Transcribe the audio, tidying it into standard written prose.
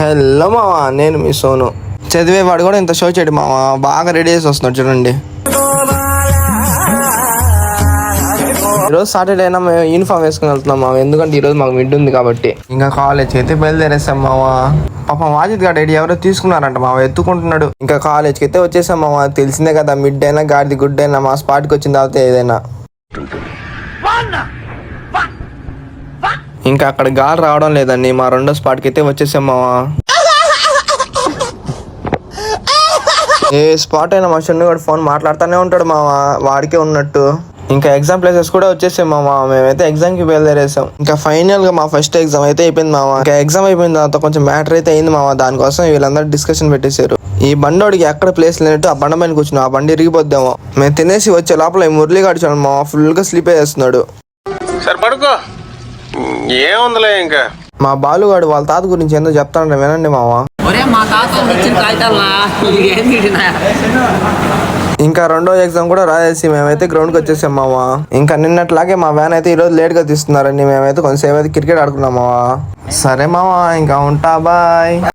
Hello మామ, నేను మీ సోను. చదివేవాడు కూడా ఇంత షో చేయడు మామ, బాగా రెడీ చేసి వస్తున్నాడు చూడండి. ఈరోజు సాటర్డే అయినా మేము యూనిఫామ్ వేసుకుని వెళ్తున్నాం మామ, ఎందుకంటే ఈరోజు మాకు మిడ్ ఉంది కాబట్టి. ఇంకా కాలేజ్కి అయితే బయలుదేరేస్తాం మామ. పాపం వాజిద్ గారు ఐడి ఎవరో తీసుకున్నారంట మామ, ఎత్తుకుంటున్నాడు. ఇంకా కాలేజ్కి అయితే వచ్చేసాం మామ. తెలిసిందే కదా, మిడ్ అయినా గాడిది గుడ్ అయినా మా స్పాట్కి వచ్చిన తర్వాత ఏదైనా. ఇంకా అక్కడ గాలి రావడం లేదండి, మా రెండో స్పాట్కి అయితే వచ్చేసాం మావా. ఏ స్పాట్ అయినా మా షన్ను కూడా ఫోన్ మాట్లాడుతూనే ఉంటాడు మావా, వాడికే ఉన్నట్టు. ఇంకా ఎగ్జామ్ ప్లేసెస్ కూడా వచ్చేసాం మావా. మేమైతే ఎగ్జామ్కి బయలుదేరేసాం. ఇంకా ఫైనల్ గా మా ఫస్ట్ ఎగ్జామ్ అయితే అయిపోయింది మావా. ఇంకా ఎగ్జామ్ అయిపోయిన తర్వాత కొంచెం మ్యాటర్ అయితే అయింది మావా. దానికోసం వీళ్ళందరూ డిస్కషన్ పెట్టేశారు. ఈ బండోడికి ఎక్కడ ప్లేస్ లేనట్టు ఆ బండ పైన కూర్చున్నాం, ఆ బండి ఇరిగిపోద్దామో. మేము తినేసి వచ్చే లోపల ఈ మురళి గాడు చూడండి మావా, ఫుల్ గా స్లీప్ అయ్యేస్తున్నాడు. ఏముందిలే ఇంకా. మా బాలుగాడు వాళ్ళ తాత గురించి ఏందో చెప్తాను, వినండి మావా. ఇంకా రెండో ఎగ్జామ్ కూడా రాసేసి మేమైతే గ్రౌండ్కి వచ్చేసాం మావా. ఇంకా నిన్నట్లాగే మా వ్యాన్ అయితే ఈరోజు లేట్గా తీస్తున్నారండి. మేమైతే కొంచెంసేపు అయితే క్రికెట్ ఆడుకున్నాం మావా. సరే మావా, ఇంకా ఉంటా, బాయ్.